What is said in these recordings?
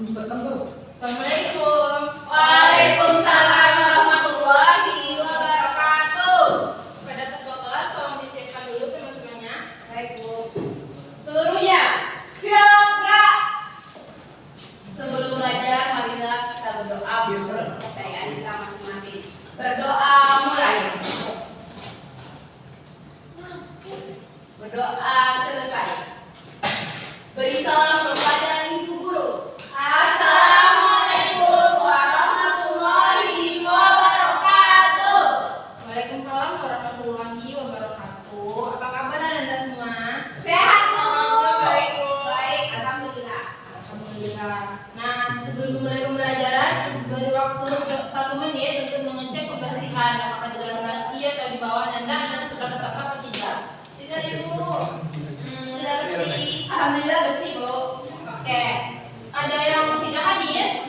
Assalamualaikum. Waalaikumsalam warahmatullahi wabarakatuh. Pada ketua kelas tolong disiapkan dulu teman-temannya. Baik Bu. Seluruhnya siap gerak. Sebelum belajar, marilah kita berdoa. Kepercayaan kita masing-masing. Berdoa mulai. Berdoa selesai. Beri salam kepada Ibu Guru. Assalamualaikum warahmatullahi wabarakatuh. Waalaikumsalam warahmatullahi wabarakatuh. Apa kabar Anda semua? Sehat Bu. Baik Bu. Baik, alhamdulillah. Alhamdulillah. Nah, sebelum mulai pembelajaran, beri waktu 1 menit untuk mengecek kebersihan apakah di dalam laci atau di bawah Anda sudah basah atau tidak. Tidak Ibu. Sudah bersih. Alhamdulillah bersih Bu. Oke. Ada yang tidak hadir?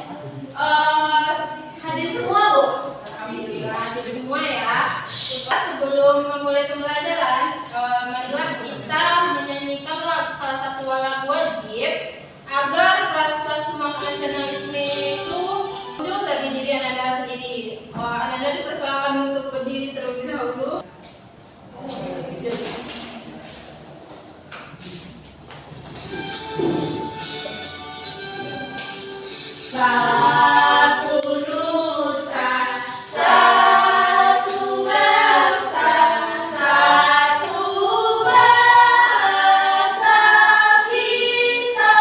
Hadir semua Bu. Alhamdulillah hadir semua ya. Sebelum memulai pembelajaran, marilah kita menyanyikan salah satu lagu wajib agar rasa semangat nasionalisme itu muncul dari diri Anda sendiri. Anda dipersilakan untuk berdiri terlebih dahulu. Satu nusa, satu bangsa, satu bahasa kita,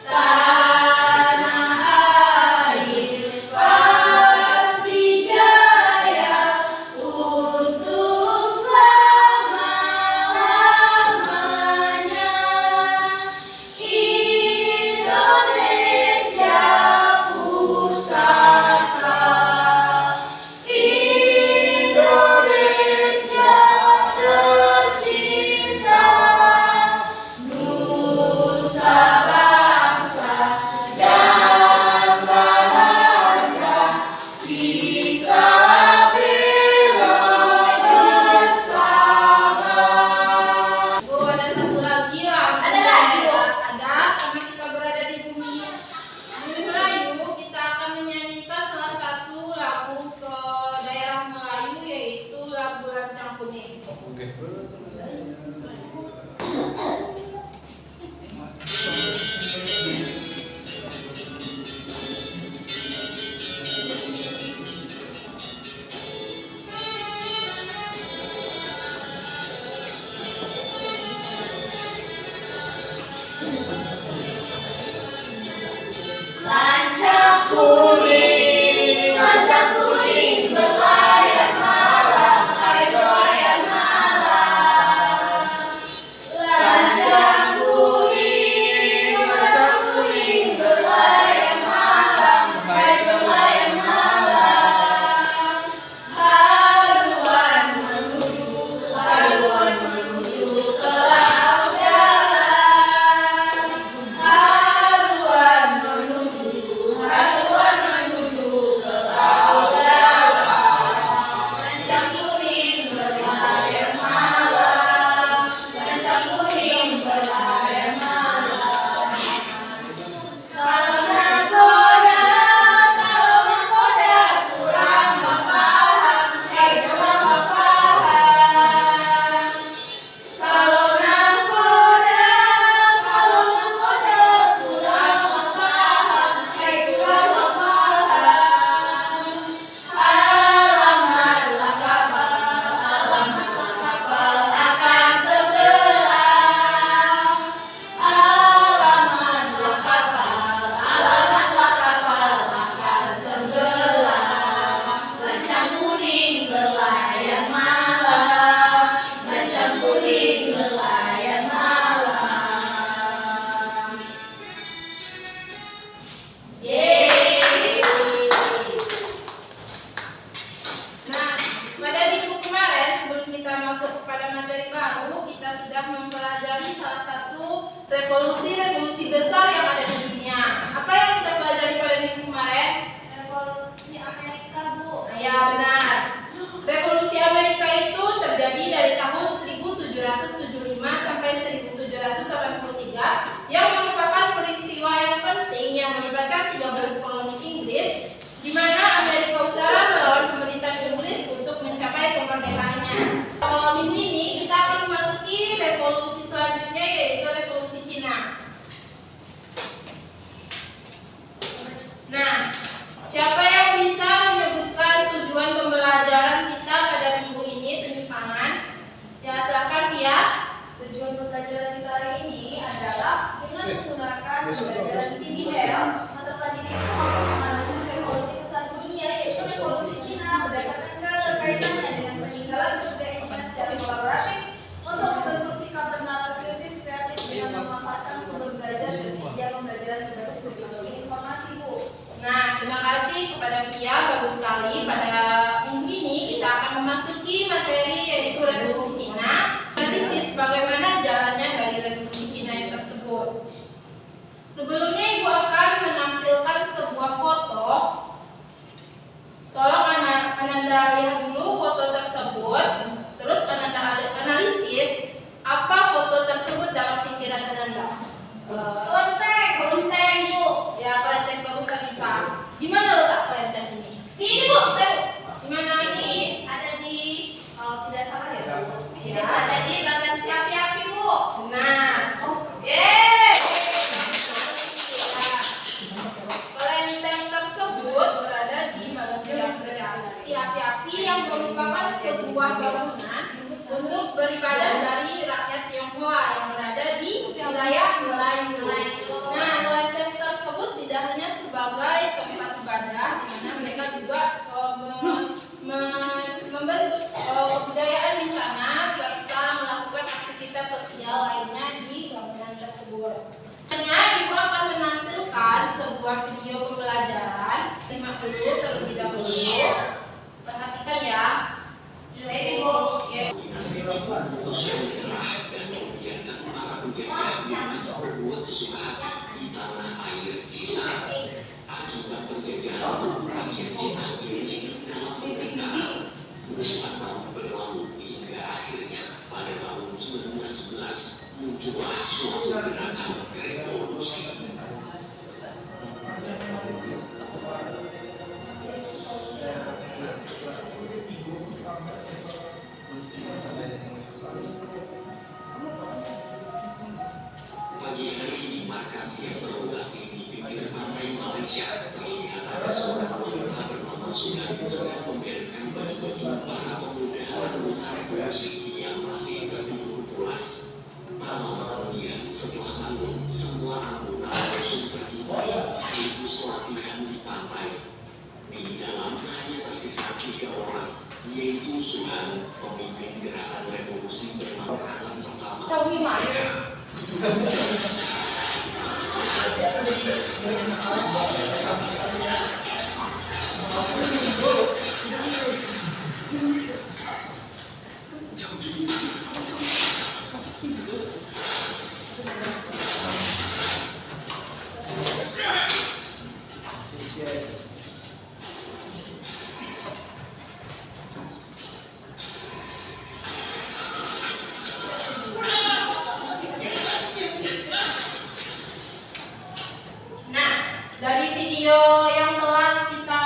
tanah air pasti jaya untuk selama-lamanya. Indonesia pembelajaran tinggi Hel, mata pelajaran itu mampu menganalisis revolusi besar dunia, yaitu revolusi Cina, berdasarkan keterkaitannya dengan peninggalan budaya Cina secara kolaboratif untuk membentuk sikap bernalar kritis kreatif dengan memanfaatkan sumber belajar dan media pembelajaran berbasis teknologi informasi, Bu. Nah, terima kasih kepada Via, bagus sekali. Pada minggu ini kita akan memasuki materi yaitu revolusi Cina, analisis bagaimana jalannya dari revolusi Cina yang tersebut. Sebelumnya Ibu akan menampilkan sebuah foto. Tolong Ananda lihat dulu foto tersebut, terus Ananda analisis apa foto tersebut dalam pikiran Ananda. Kelenteng, Bu. Ya, kelenteng bagusan IPA. Gimana letak kelenteng ini? Ini, Bu, Gimana ini? ada di, kalau tidak salah ya, Bu. Ini ada di bagian siapi-api, Bu. Nah, Yeay! kelenteng tersebut berada di bagian si api-api yang merupakan sebuah bangunan untuk beribadah dari rakyat Tionghoa yang berada di wilayah Melayu. Nah, kelenteng tersebut tidak hanya sebagai tempat ibadah, di mana mereka juga membentuk kebudayaan di sana serta melakukan aktivitas sosial lainnya di bangunan tersebut. Selanjutnya, Ibu akan menampilkan sebuah video pembelajaran. Simak dulu terlebih dahulu. Perhatikan ya. Ini, Bu. Berbuat sesuka hati di tanah air Cina. Akibat penjajahan, rakyat Cina hidup dalam penderitaan. 4 tahun berlalu hingga akhirnya pada tahun 1911 muncullah suatu gerakan revolusi. Pagi hari ini markas yang berlokasi di pinggir pantai Malaysia terlihat ada seorang wanita bernama Sunan sedang membereskan baju-baju para pemuda anggota revolusi yang masih tertidur pulas. Tak lama kemudian setelah bangun, semua anggota langsung pergi main sekaligus latihan di pantai. Di dalam hanya tersisa 3 orang, yaitu Sunan, pemimpin gerakan revolusi bermakanan pertama. Nah, dari video yang telah kita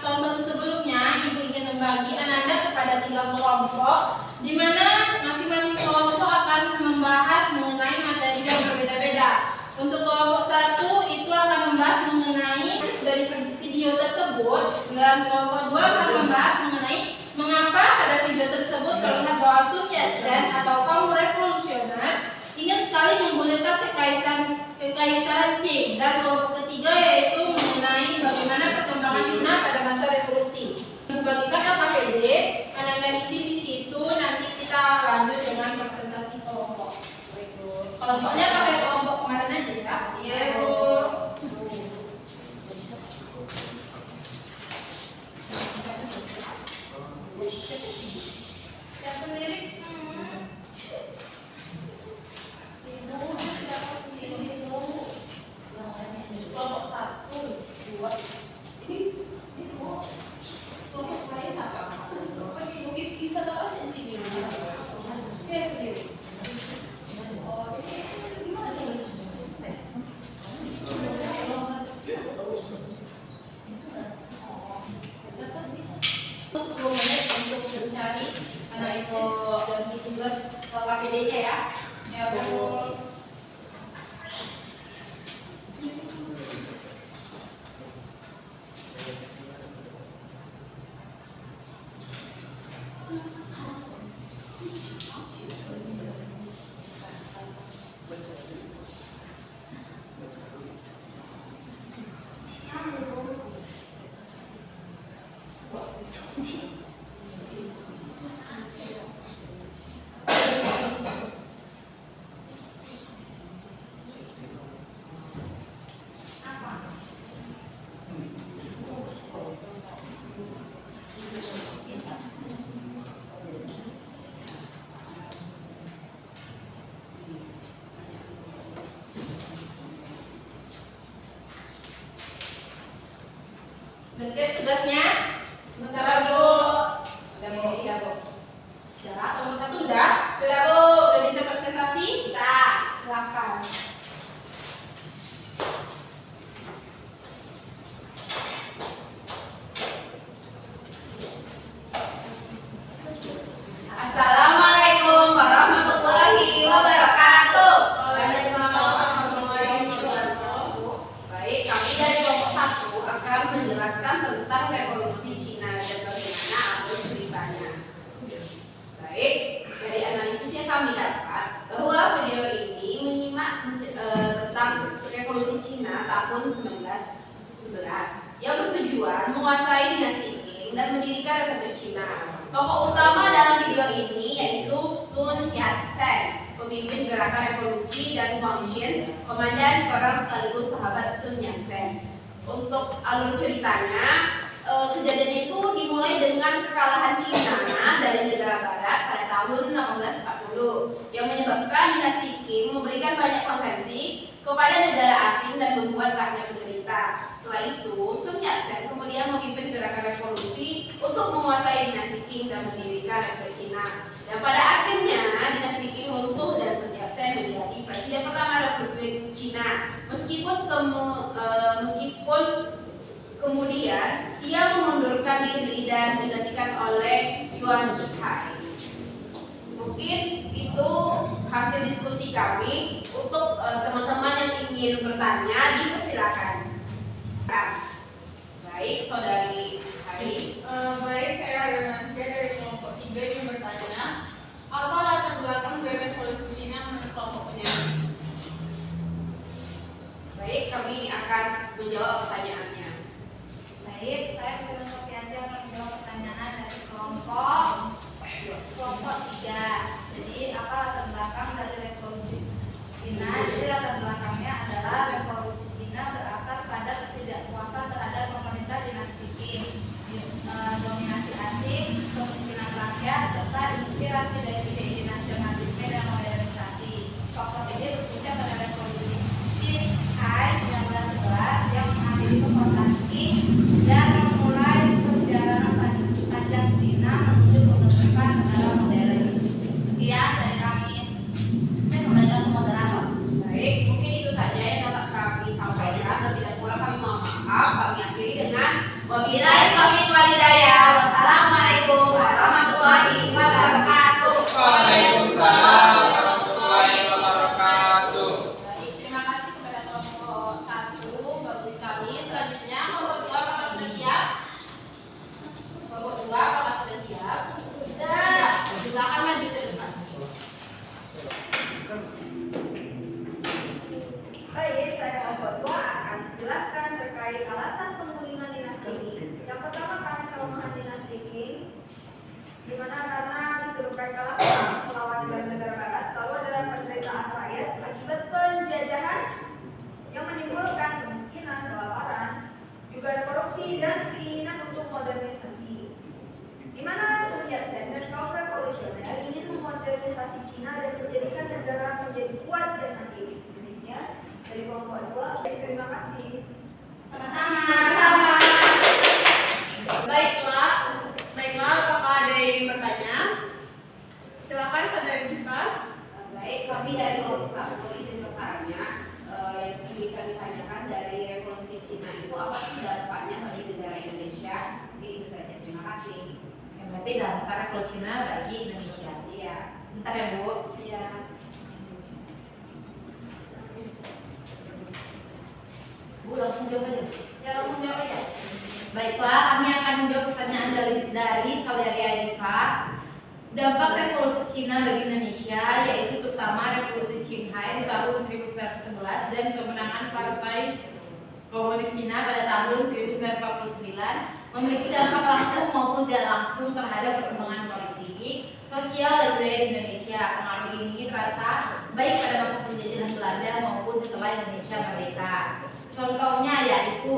tonton sebelumnya, Ibu ingin membagi Ananda kepada 3 kelompok, di mana masing-masing kelompok akan membahas mengenai materi yang berbeda-beda. Untuk kelompok 1 itu akan membahas mengenai dari video tersebut, dan kelompok 2 akan membahas mengenai mengapa pada video tersebut terlihat bahwa Sun Yat-sen atau kaum revolusioner ingin sekali menggulirkan kekaisaran Qing, dan kelompok ketiga yaitu mengenai bagaimana perkembangan Cina pada masa revolusi. Bagikan KPD, Ananda isi di situ, nanti kita lanjut dengan presentasi kelompok. Kelompoknya pakai kelompok kemarin aja ya. Iya, Bu. Yang sendiri? Kelompok 1, 2. Ini kelompok saya siapa? Mungkin bisa tahu aja di sini. Dia sendiri. Oh, ini gimana nih? 10 menit untuk mencari analisis dan tugas KPD-nya ya. Ya, Bu. Udah siap tugasnya? Bentar lagi, Bu. Udah mau iya, Bu. Udah, nomor 1 udah? Sudah, Bu. Udah bisa presentasi? Bisa. Silakan. Assalamualaikum warahmatullahi wabarakatuh. Baik, kami dari kelompok 1 akan menjelaskan tentang revolusi Cina dan bagaimana alur ceritanya. Baik, dari analisis yang kami dapat bahwa video ini menyimak tentang revolusi Cina tahun 1911 yang bertujuan menguasai dinasti Qing dan mendirikan Republik Cina. Tokoh utama dalam video ini yaitu Sun Yat-sen, pemimpin gerakan revolusi, dan Huang Xin, komandan perang sekaligus sahabat Sun Yat-sen. Untuk alur ceritanya, kejadian itu dimulai dengan kekalahan Cina dari negara Barat pada tahun 1840 yang menyebabkan dinasti Qing memberikan banyak konsesi kepada negara asing dan membuat rakyat menderita. Setelah itu, Sun Yat-sen kemudian memimpin gerakan revolusi untuk menguasai dinasti Qing dan mendirikan Republik Cina. Dan pada akhirnya dinasti Qing runtuh dan Sun Yat-sen menjadi presiden pertama Republik Cina. Meskipun kemudian ia mengundurkan diri dan digantikan oleh Yuan Shikai. Mungkin itu hasil diskusi kami. Untuk teman-teman yang ingin bertanya, dipersilakan. Baik, saudari Hari. Baik, saya Adanansyah dari kelompok 3 ingin bertanya, apa latar belakang dari revolusi Cina menurut kelompok penyanyi? Baik, kami akan menjawab pertanyaannya. Baik, saya Bunda Sofianti akan menjawab pertanyaan dari kelompok 3. Jadi apa latar belakang dari revolusi Cina? Jadi latar belakangnya adalah revolusi Cina berakar pada ketidakpuasan terhadap pemerintah dinasti Qing, dominasi asing, kemiskinan rakyat, serta inspirasi dari ide-ide nasionalisme dan modernisasi. Faktor ini berpuncak pada revolusi Shanghai 1911 yang mengakhiri kekuasaan Qing dan memulai perjalanan panjang Cina menuju pembentukan negara modern. Sekian dari kami. Saya kembalikan ke moderator. Baik, mungkin itu saja yang dapat kami sampaikan. Dan tidak kurang kami mohon maaf. Kami akhiri dengan wabillahi taufiq wal hidayah. Wassalamualaikum warahmatullahi wabarakatuh. Waalaikumsalam warahmatullahi wabarakatuh. Baik, terima kasih kepada kelompok 1. Bagus sekali. Selanjutnya kelompok 2, apakah sudah siap? Kelompok 2, apakah sudah siap? Sudah. Silakan maju ke depan. Baik, saya kelompok 2 akan menjelaskan terkait alasan pemulihan dinasti Qing. Yang pertama, karena kelemahan dinasti Qing, di mana karena disebabkan kalah perang melawan negara Barat, lalu adalah penderitaan rakyat akibat penjajahan yang menimbulkan kemiskinan, kelaparan, juga ada korupsi dan keinginan untuk modernisasi. Di mana Sun Yat-sen dan kaum revolusioner ingin memodernisasi Cina dan menjadikan negara menjadi kuat dan mandiri. Demikian dari kelompok 2. Terima kasih. Sama-sama. Baiklah, apakah ada yang ingin bertanya? Silakan saudari Diva. Baik, kami dari kelompok 1 izin bertanya. Yang ingin kami tanyakan dari revolusi Cina itu apa sih dampaknya bagi negara Indonesia? Itu saja. Terima kasih. Berarti dampak revolusi Cina bagi Indonesia. Iya. Bentar ya, Bu. Iya. Bu, langsung jawab aja. Ya, langsung jawab aja. Baiklah, kami akan menjawab pertanyaan dari saudari Arifa. Dampak revolusi Cina bagi Indonesia yaitu terutama revolusi Shanghai di tahun 1911 dan kemenangan Partai Komunis Cina pada tahun 1949 memiliki dampak langsung maupun tidak langsung terhadap perkembangan politik, sosial, dan budaya di Indonesia. Pengaruh ini terasa baik pada masa penjajahan Belanda maupun setelah Indonesia merdeka. Contohnya yaitu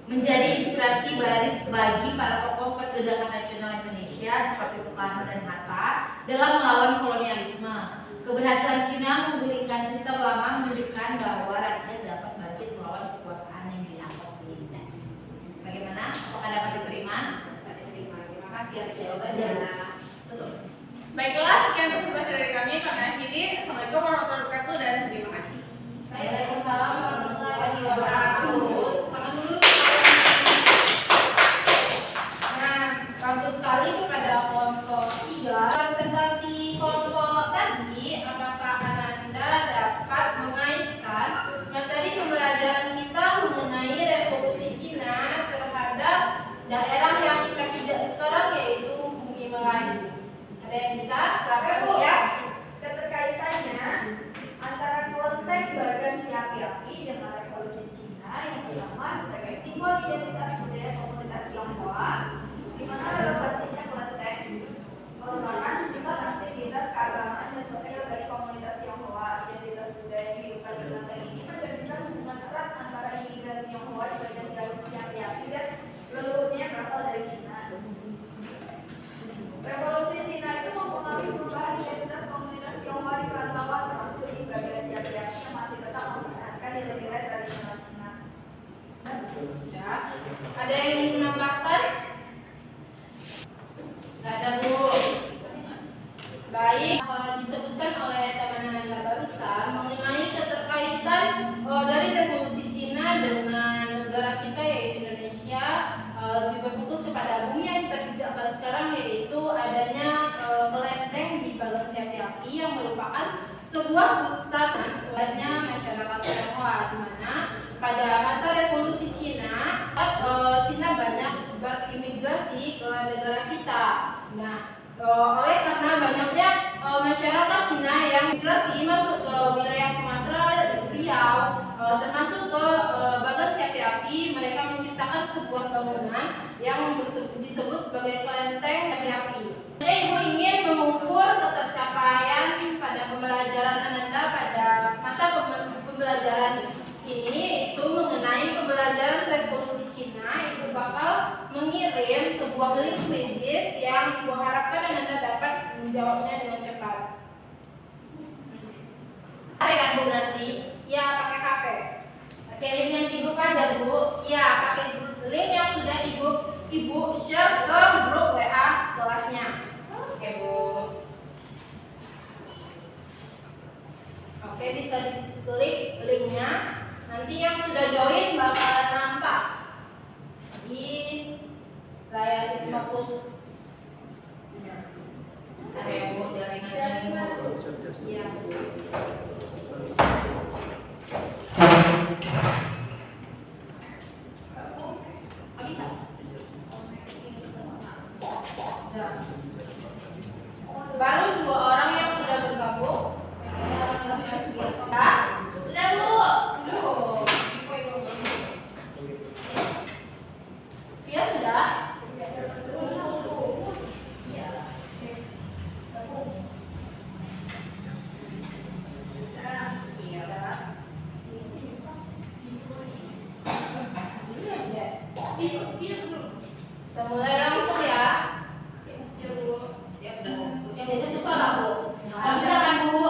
menjadi inspirasi bagi para tokoh pergerakan nasional Indonesia seperti Soekarno dan Hatta dalam melawan kolonialisme. Keberhasilan Cina menggulingkan sistem lama menunjukkan bahwa rakyat dapat bangkit melawan kekuasaan yang dianggap menindas. Bagaimana? wabarakatuh dan terima kasih. Waalaikumsalam warahmatullahi wabarakatuh. Tangan dulu. Nah, bagus sekali kepada kelompok 3. Presentasi kelompok tadi, apakah Ananda dapat mengaitkan materi pembelajaran kita mengenai revolusi Cina terhadap daerah yang kita tidak sekarang, yaitu bumi Melayu? Ada yang bisa? Silakan Bu ya. Keterkaitannya antara kelenteng bagan si api-api dengan revolusi Cina yang pertama sebagai simbol identitas budaya komunitas Tionghoa, di mana relevansinya kelenteng merupakan pusat aktivitas keagamaan dan sosial dari komunitas Tionghoa. Identitas budaya kehidupan di kelenteng ini mencerminkan hubungan erat antara imigran Tionghoa di bagian si api-api dan leluhurnya yang berasal dari Cina. Revolusi Cina itu mempengaruhi perubahan identitas komunitas Tionghoa di perantauan, termasuk di bagian si api-api yang masih tetap mempertahankan nilai-nilai tradisional Cina. Ya. Ada yang ingin menambahkan? Nggak ada Bu. Baik, disebutkan oleh teman Ananda barusan mengenai keterkaitan dari revolusi Cina dengan negara kita, yaitu Indonesia, lebih berfokus kepada bumi yang kita bicarakan sekarang, yaitu adanya kelenteng di Bagan si api-api yang merupakan sebuah pusat banyak masyarakat Tionghoa, di mana pada masa revolusi Cina, Cina banyak berimigrasi ke negara kita. Nah, oleh karena banyaknya masyarakat Cina yang migrasi masuk ke wilayah Sumatera dan Riau, termasuk ke Bagan si api-api, mereka menciptakan sebuah bangunan yang disebut sebagai kelenteng api-api. Jadi Ibu ingin mengukur ketercapaian pada pembelajaran Ananda pada masa pembelajaran ini, itu mengenai pembelajaran revolusi Cina. Itu bakal mengirim sebuah link quizzes yang Ibu harapkan Ananda dapat menjawabnya dengan cepat. HP kan Bu nanti? Ya, pakai HP. Pakai link yang di grup aja Bu. Ya, pakai link yang sudah Ibu share ke grup WA kelasnya. Oke Bu. Oke, bisa diklik linknya. Nanti yang sudah join bakalan nampak di layar fokus. Ada ya Bu, jaringannya Bu. Iya. Oh, bisa. Ya. Baru 2 orang yang sudah bergabung. Ya. Sudah Bu. Via sudah. Kita mulai langsung ya. Ya Bu. Ya Bu. Yang itu susah lah Bu. Nggak bisa kan Bu?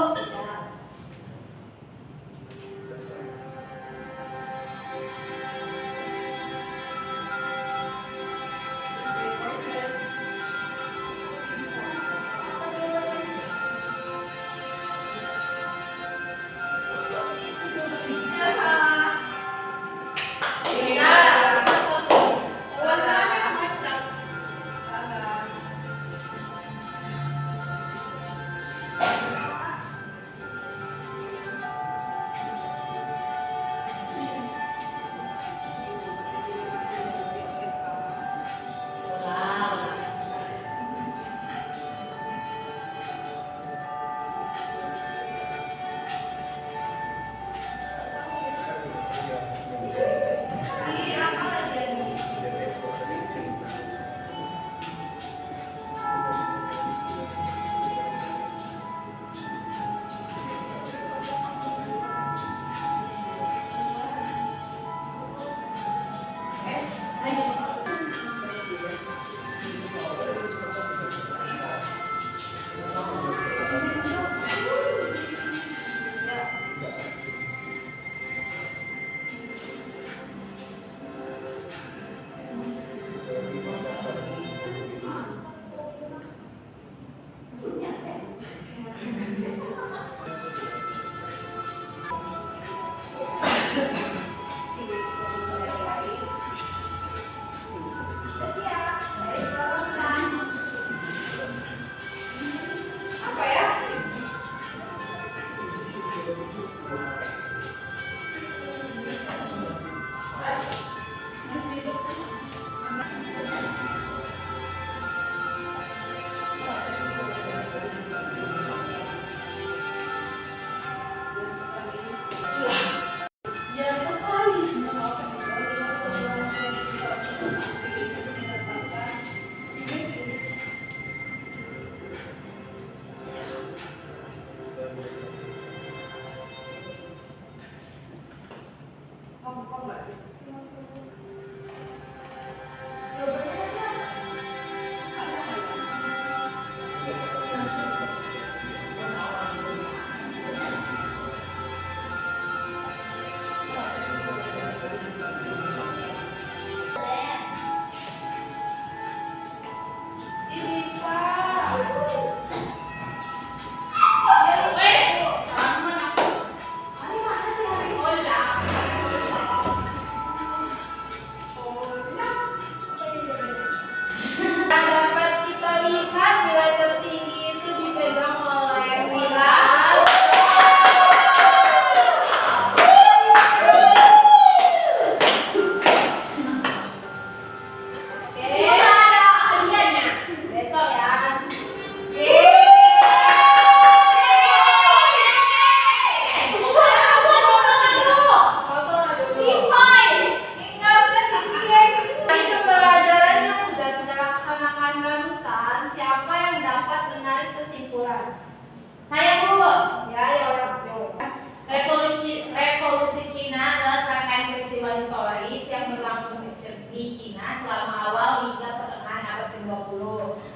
di Cina selama awal hingga pertengahan abad ke-20.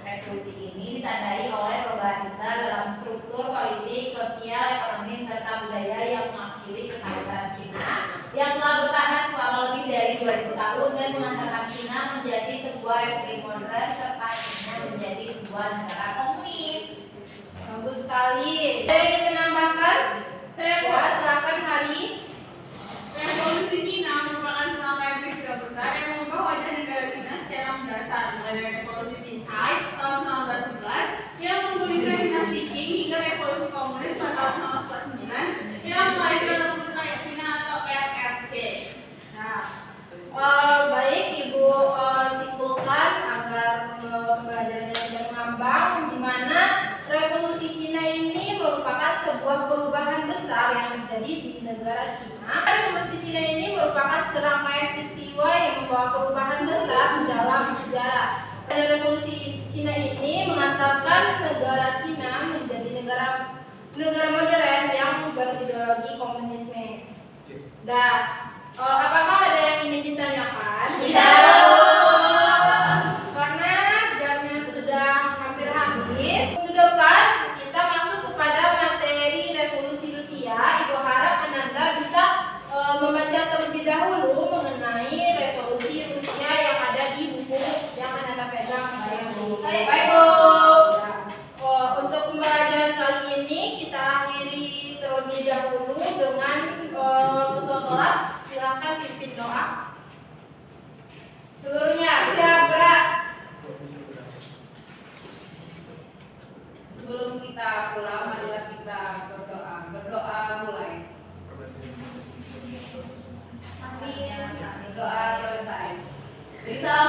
Revolusi ini ditandai oleh perubahan besar dalam struktur politik, sosial, ekonomi, serta budaya yang mengakhiri kekaisaran Cina yang telah bertahan selama lebih dari 2000 tahun dan mengantarkan Cina menjadi sebuah republik modern serta Cina menjadi sebuah negara komunis. Bagus sekali. Ada yang ingin menambahkan? Saya Ya, silakan Hari. Revolusi Cina merupakan serangkaian peristiwa besar yang mengubah wajah negara Cina secara mendasar, mulai dari revolusi Xinhai tahun 1911 yang memulihkan dinasti Qing hingga revolusi komunis pada tahun 1949 yang melahirkan Republik Rakyat Cina atau RRC. Nah, baik Ibu simpulkan agar pembelajarannya tidak mengambang, di mana revolusi Cina ini merupakan sebuah perubahan besar yang terjadi di negara Cina. Revolusi Cina ini merupakan serangkaian peristiwa yang membawa perubahan besar dalam sejarah. Dan revolusi Cina ini mengantarkan negara Cina menjadi negara modern yang berideologi komunisme. Nah, apakah ada yang ingin ditanyakan? Karena jamnya sudah hampir habis. Minggu depan kita masuk kepada materi revolusi Rusia. Ibu harap Ananda bisa membaca terlebih dahulu mengenai revolusi Rusia yang ada di buku yang Ananda pegang. Baik, Bu. Untuk pembelajaran kali ini kita akhiri terlebih dahulu dengan ketua kelas. Silakan pimpin doa. Seluruhnya siap gerak. Sebelum kita pulang, marilah kita berdoa. Berdoa mulai. Amin. Doa selesai. Beri salam